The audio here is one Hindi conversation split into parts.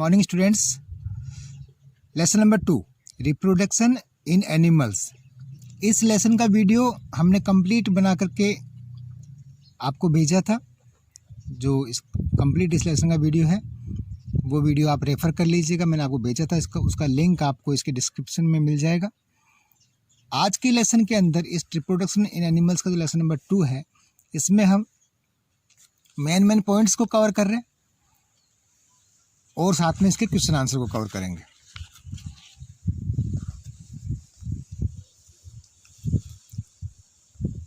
Morning students. Lesson number 2 reproduction in animals. इस लेसन का वीडियो हमने कंप्लीट बना करके आपको भेजा था। जो इस कंप्लीट इस लेसन का वीडियो है वो वीडियो आप रेफ़र कर लीजिएगा। मैंने आपको भेजा था, उसका लिंक आपको इसके डिस्क्रिप्शन में मिल जाएगा। आज के लेसन के अंदर इस रिप्रोडक्शन इन एनिमल्स का जो लेसन नंबर 2 है, इसमें हम मेन पॉइंट्स को कवर कर रहे हैं और साथ में इसके क्वेश्चन आंसर को कवर करेंगे।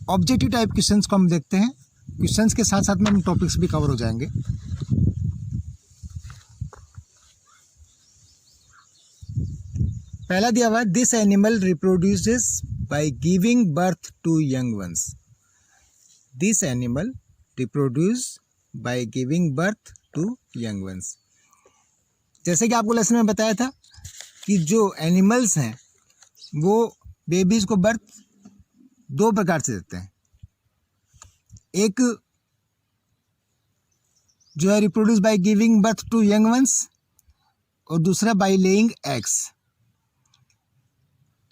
ऑब्जेक्टिव टाइप क्वेश्चंस को हम देखते हैं। क्वेश्चंस के साथ साथ में हम टॉपिक्स भी कवर हो जाएंगे। पहला दिया हुआ है, this animal reproduces by giving birth to young ones. This animal reproduce by giving birth to young ones. जैसे कि आपको लेसन में बताया था कि जो एनिमल्स हैं वो बेबीज को बर्थ दो प्रकार से देते हैं। एक जो है reproduce by giving birth to young ones और दूसरा बाय लेइंग एग्स।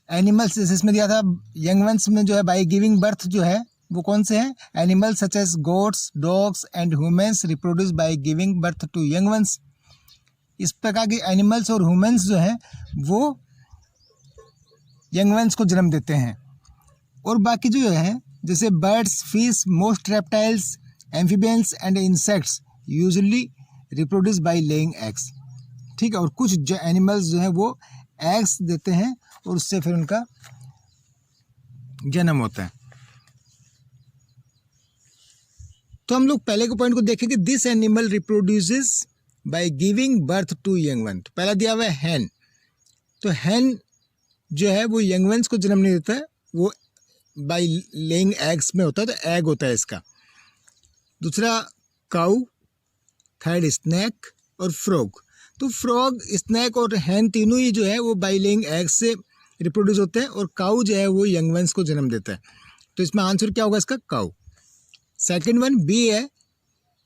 एनिमल्स जैसे इसमें दिया था यंग वंस में जो है बाय गिविंग बर्थ जो है वो कौन से हैं? Animals such as goats, dogs and humans reproduce by giving birth to young ones. इस प्रकार के एनिमल्स और ह्यूमन्स जो हैं वो यंग वंस को जन्म देते हैं। और बाकी जो है जैसे birds, fish, most reptiles, amphibians and insects usually reproduce by laying eggs. ठीक है। और कुछ जो एनिमल्स जो हैं वो एग्स देते हैं और उससे फिर उनका जन्म होता है। तो हम लोग पहले के पॉइंट को देखेंगे। This animal reproduces by giving birth to young one. पहला दिया हुआ है हैन। तो हैन जो है वो यंग वंस को जन्म नहीं देता है, वो बाय लेइंग एग्स में होता है, तो एग होता है इसका। दूसरा काऊ, थर्ड स्नैक और फ्रॉग। तो फ्रॉग, स्नैक और हैन तीनों ही जो है वो बाय लेइंग एग्स से रिप्रोड्यूस होते हैं और काऊ जो है वो यंग वंस को जन्म देता है। तो इसमें आंसर क्या होगा इसका? काऊ। सेकेंड वन बी है,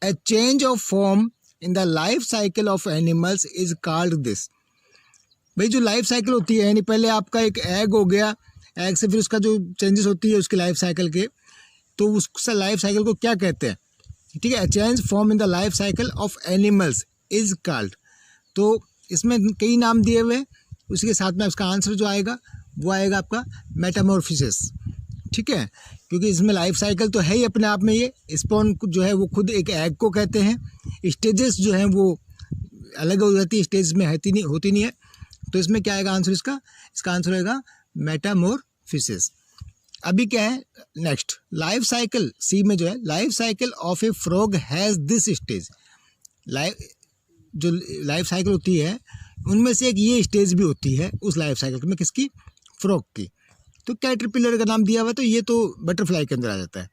ए change of form in the life cycle of animals is called this. भाई जो लाइफ साइकिल होती है, यानी पहले आपका एक एग हो गया, एग से फिर उसका जो चेंजेस होती है उसकी लाइफ साइकिल के, तो उस लाइफ साइकिल को क्या कहते हैं? ठीक है। Change form in the life cycle of animals is called. तो इसमें कई नाम दिए हुए हैं, उसी के साथ में उसका आंसर जो आएगा वो आएगा आपका मेटामॉर्फोसिस। ठीक है। क्योंकि इसमें लाइफ साइकिल तो है ही अपने आप में। ये स्पॉन जो है वो खुद एक एग को कहते हैं। स्टेजेस जो हैं वो अलग हो जाती है, स्टेज में होती नहीं है। तो इसमें क्या आएगा आंसर इसका? इसका आंसर आएगा मेटामॉर्फोसिस। अभी क्या है नेक्स्ट? लाइफ साइकिल सी में जो है, life cycle of A frog has this stage. जो लाइफ साइकिल होती है उनमें से एक ये स्टेज भी होती है उस लाइफ साइकिल में, किसकी? फ्रॉग की। तो कैटरपिलर का नाम दिया हुआ है, तो ये तो बटरफ्लाई के अंदर आ जाता है।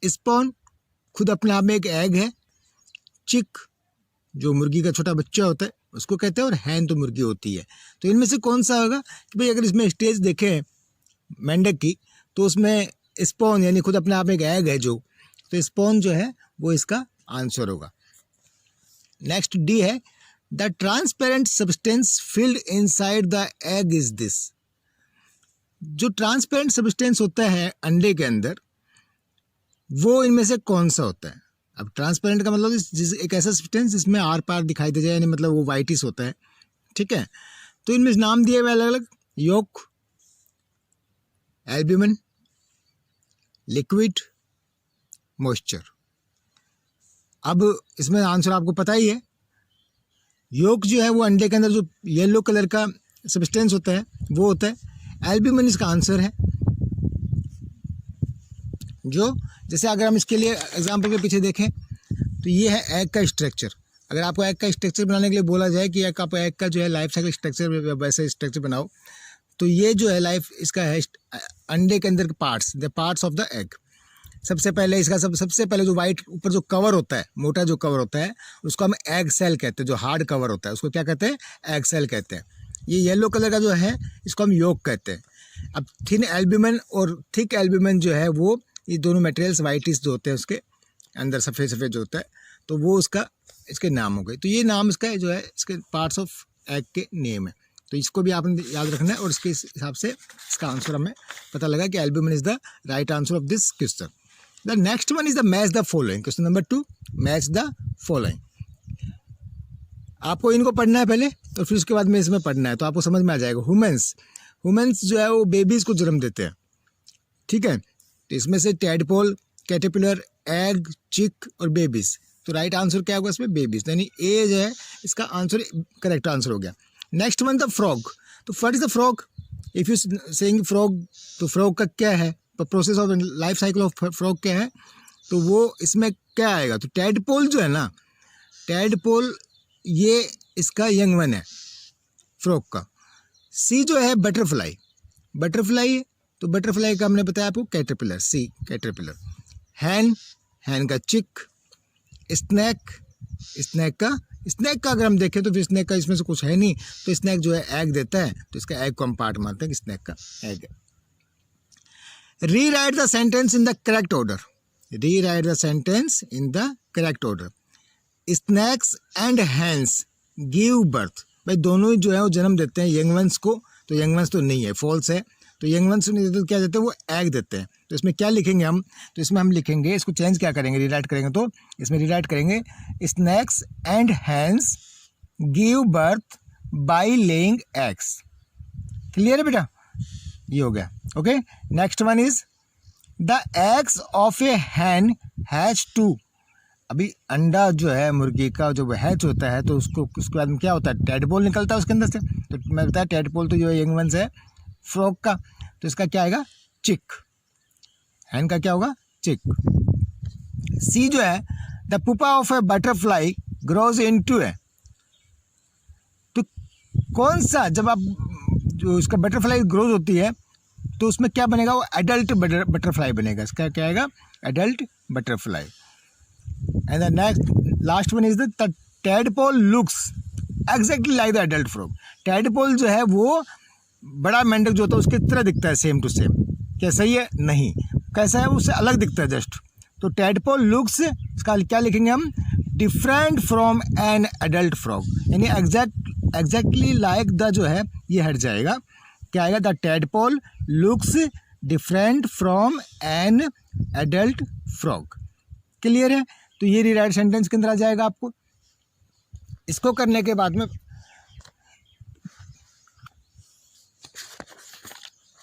स्पॉन खुद अपने आप में एक एग है। चिक जो मुर्गी का छोटा बच्चा होता है उसको कहते हैं, और हैन तो मुर्गी होती है। तो इनमें से कौन सा होगा कि भाई अगर इसमें स्टेज देखें मेंढक की, तो उसमें स्पॉन यानी खुद अपने आप में एक एग है जो, तो स्पॉन जो है वो इसका आंसर होगा। नेक्स्ट डी है, the transparent substance field inside the egg is this. जो ट्रांसपेरेंट सब्सटेंस होता है अंडे के अंदर, वो इनमें से कौन सा होता है? अब ट्रांसपेरेंट का मतलब एक ऐसा सब्सटेंस जिसमें आर पार दिखाई दे जाए, यानी मतलब वो वाइटिस होता है। ठीक है। तो इनमें नाम दिए हुए अलग अलग, योक, एल्ब्यूमिन, लिक्विड, मॉइस्चर। अब इसमें आंसर आपको पता ही है। योक जो है वो अंडे के अंदर जो येलो कलर का सब्सटेंस होता है वो होता है। एल्ब्यूमिन इसका आंसर है। जो जैसे अगर हम इसके लिए एग्जांपल के पीछे देखें तो ये है एग का स्ट्रक्चर। अगर आपको एग का स्ट्रक्चर बनाने के लिए बोला जाए कि आप एग का जो है लाइफ साइकिल स्ट्रक्चर वैसे स्ट्रक्चर बनाओ, तो ये जो है लाइफ इसका है अंडे के अंदर के parts, the parts of the egg. सबसे पहले इसका सबसे पहले जो वाइट ऊपर जो कवर होता है, मोटा जो कवर होता है, उसको हम एग सेल कहते हैं। जो हार्ड कवर होता है उसको क्या कहते हैं? एग सेल कहते हैं। ये येलो कलर का जो है इसको हम योक कहते हैं। अब थिन एल्ब्यूमिन और थिक एल्ब्यूमिन जो है वो, ये दोनों मटेरियल्स वाइटिस जो होते हैं उसके, अंदर सफ़ेद सफ़ेद जो होता है, तो वो उसका इसके नाम हो गए। तो ये नाम इसका जो है इसके पार्ट्स ऑफ एग के नेम है। तो इसको भी आपने याद रखना है और इसके हिसाब से इसका आंसर हमें पता लगा कि albumin is the right answer of this question. The next one is the match the following. Question number 2, match the following. आपको इनको पढ़ना है पहले और फिर उसके बाद में इसमें पढ़ना है, तो आपको समझ में आ जाएगा। वुमेन्स जो है वो बेबीज़ को जन्म देते हैं, ठीक है। तो इसमें से टैडपोल, कैटरपिलर, एग, चिक और बेबीज़। तो राइट आंसर क्या होगा इसमें? बेबीज़, यानी ए जो है इसका आंसर करेक्ट आंसर हो गया। Next one the frog. तो what is the frog? If you saying frog, तो फ्रॉग का क्या है, process of life cycle of frog क्या है, तो वो इसमें क्या आएगा? तो टैडपोल जो है ना, टैडपोल ये इसका यंग वन है फ्रॉग का। सी जो है बटरफ्लाई, बटरफ्लाई, तो बटरफ्लाई का हमने बताया आपको कैटरपिलर, सी कैटरपिलर। हैन का चिक, स्नैक का अगर हम देखें तो फिर स्नैक का इसमें से कुछ है नहीं, तो स्नैक जो है एग देता है, तो इसका एग को हम पार्ट मानते हैं कि स्नैक का एग है। Rewrite the sentence in the correct order. Rewrite the sentence in the correct order. Snakes and hens give birth. भाई दोनों ही जो है वो जन्म देते हैं यंग वंस को, तो यंग वंस तो नहीं है, फॉल्स है। तो यंग वंस नहीं देते तो क्या देते हैं? वो एग देते हैं। तो इसमें क्या लिखेंगे हम? तो इसमें हम लिखेंगे, इसको चेंज क्या करेंगे, रीराइट करेंगे, तो इसमें रीराइट करेंगे snakes and hens give birth by laying eggs. Clear है बेटा? ये हो गया। Okay, next one is the eggs of a hen has to. अभी अंडा जो है मुर्गी का जो हैच होता है, तो उसके बाद में क्या होता है? टैडपोल निकलता है उसके अंदर से। तो मैं बताया टैडपोल तो जो यंग वंस है फ्रॉग का, तो इसका क्या आएगा? चिक। हैन का क्या होगा? चिक। सी जो है the pupa of a butterfly grows into a. तो कौन सा, जब आप जो इसका बटरफ्लाई ग्रोज होती है तो उसमें क्या बनेगा? वो एडल्ट बटरफ्लाई बनेगा। इसका क्या आएगा? Adult butterfly. And the next last one is the tadpole looks exactly like the adult frog. Tadpole जो है वो बड़ा मेंढक जो होता है उसकी तरह दिखता है, सेम टू सेम। क्या सही है? नहीं। कैसा है? उससे अलग दिखता है जस्ट। तो टैडपोल लुक्स, इसका क्या लिखेंगे हम? Different from an adult frog, यानी एग्जैक्टली लाइक द जो है ये हट जाएगा। क्या आएगा? The tadpole looks different from an adult frog. Clear है? तो ये रीराइट सेंटेंस के अंदर आ जाएगा आपको। इसको करने के बाद में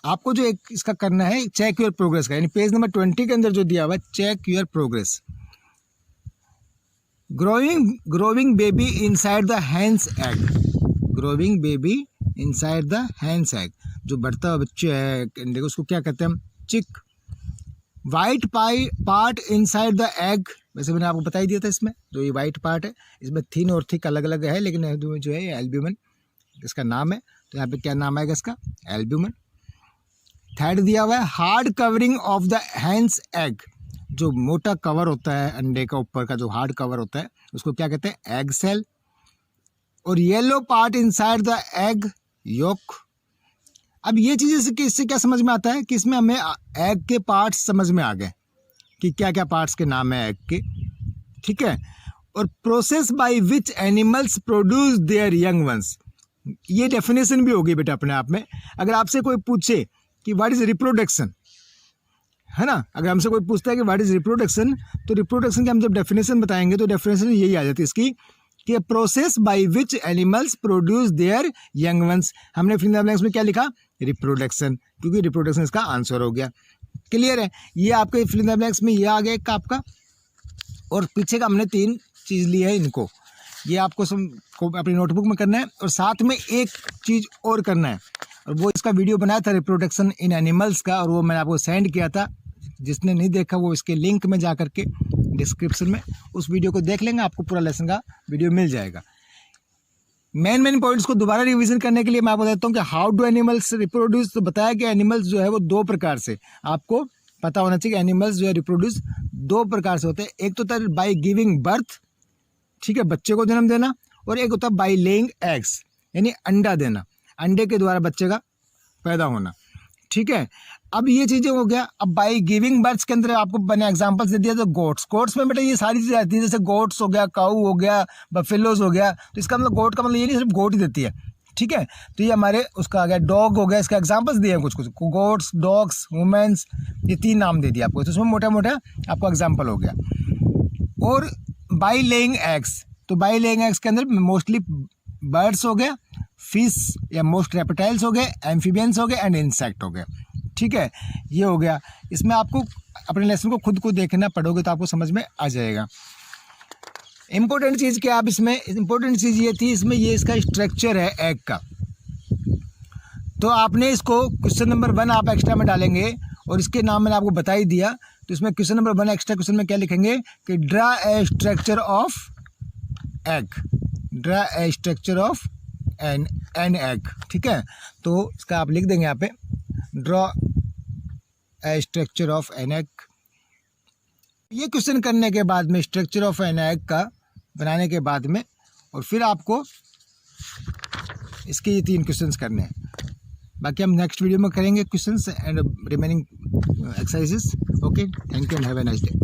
आपको जो एक इसका करना है चेक योर प्रोग्रेस का, यानी पेज नंबर 20 के अंदर जो दिया हुआ है check your progress. Growing baby inside the hen's egg. Growing baby inside the hen's egg, जो बढ़ता हुआ बच्चा है देखो उसको क्या कहते हैं हम? चिक। White part inside the egg, वैसे मैंने आपको बता ही दिया था इसमें जो ये वाइट पार्ट है, इसमें थिन और थिक अलग अलग है, लेकिन जो है एल्ब्यूमिन इसका नाम है। तो यहाँ पे क्या नाम आएगा इसका? एल्ब्यूमिन। थर्ड दिया हुआ है hard covering of the hen's egg, जो मोटा कवर होता है अंडे का ऊपर का जो हार्ड कवर होता है उसको क्या कहते हैं? Egg cell. और yellow part inside the egg yolk. अब ये चीज़ इससे क्या समझ में आता है कि इसमें हमें एग के पार्ट्स समझ में आ गए कि क्या क्या पार्ट्स के नाम है एग के, ठीक है। और process by which animals produce their young ones, ये डेफिनेशन भी होगी बेटा अपने आप में। अगर आपसे कोई पूछे कि व्हाट इज रिप्रोडक्शन, है ना, अगर हमसे कोई पूछता है कि व्हाट इज रिप्रोडक्शन, तो रिप्रोडक्शन की हम जब डेफिनेशन बताएंगे तो डेफिनेशन यही आ जाती है इसकी कि process by which animals produce their young ones. हमने फिल इन द ब्लैंक्स में क्या लिखा? रिप्रोडक्शन, क्योंकि रिप्रोडक्शन इसका आंसर हो गया। क्लियर है? ये आपके फिल इन द ब्लैंक्स में ये आ गया एक आपका, और पीछे का हमने 3 चीज़ ली है इनको, ये आपको अपनी नोटबुक में करना है। और साथ में एक चीज़ और करना है, और वो इसका वीडियो बनाया था रिप्रोडक्शन इन एनिमल्स का, और वो मैंने आपको सेंड किया था। जिसने नहीं देखा वो इसके लिंक में जा करके डिस्क्रिप्शन में उस वीडियो को देख लेंगे, आपको पूरा लेसन का वीडियो मिल जाएगा। मेन पॉइंट्स को दोबारा रिवीजन करने के लिए मैं आपको बताता हूँ कि हाउ डू एनिमल्स रिप्रोड्यूस। तो बताया कि एनिमल्स जो है वो 2 प्रकार से आपको पता होना चाहिए कि एनिमल्स जो है रिप्रोड्यूस 2 प्रकार से होते हैं। एक तो होता है बाय गिविंग बर्थ, ठीक है, बच्चे को जन्म देना, और एक होता है बाय लेइंग एग्स, यानी अंडा देना, अंडे के द्वारा बच्चे का पैदा होना, ठीक है। अब ये चीजें हो गया। अब बाई गिविंग बर्ड्स के अंदर आपको मैंने एग्जांपल्स दे दिया। तो गोट्स में बेटा ये सारी चीजें आती है, जैसे गोट्स हो गया, काऊ हो गया, बफेलोज हो गया। तो इसका मतलब गोट का मतलब ये नहीं सिर्फ गोट ही देती है, ठीक है। तो ये हमारे उसका आ गया। डॉग हो गया, इसका एग्जांपल्स दिए हैं कुछ कुछ, गोट्स, डॉग्स, वुमेन्स, ये 3 नाम दे दिया आपको। तो उसमें मोटा मोटा आपको एग्जाम्पल हो गया। और बाई लेइंग एग्स, तो बाई लेइंग एग्स के अंदर मोस्टली बर्ड्स हो गया, फिश या मोस्ट रेप्टाइल्स हो गए, एम्फीबियंस हो गए एंड इंसेक्ट हो गए, ठीक है। ये हो गया। इसमें आपको अपने लेसन को खुद को देखना पड़ोगे तो आपको समझ में आ जाएगा। इंपॉर्टेंट चीज़ क्या, आप इसमें इंपॉर्टेंट चीज़ ये थी, इसमें ये इसका स्ट्रक्चर है एग का। तो आपने इसको क्वेश्चन नंबर 1 आप एक्स्ट्रा में डालेंगे, और इसके नाम मैंने आपको बता ही दिया। तो इसमें क्वेश्चन नंबर 1 एक्स्ट्रा क्वेश्चन में क्या लिखेंगे कि draw a structure of egg, draw a structure of an egg, ठीक है। तो इसका आप लिख देंगे यहाँ पे, draw a structure of an egg. ये क्वेश्चन करने के बाद में, स्ट्रक्चर ऑफ एन एग का बनाने के बाद में, और फिर आपको इसके ये 3 क्वेश्चंस करने हैं। बाकी हम नेक्स्ट वीडियो में करेंगे questions and remaining exercises. Okay, thank you and have a nice day.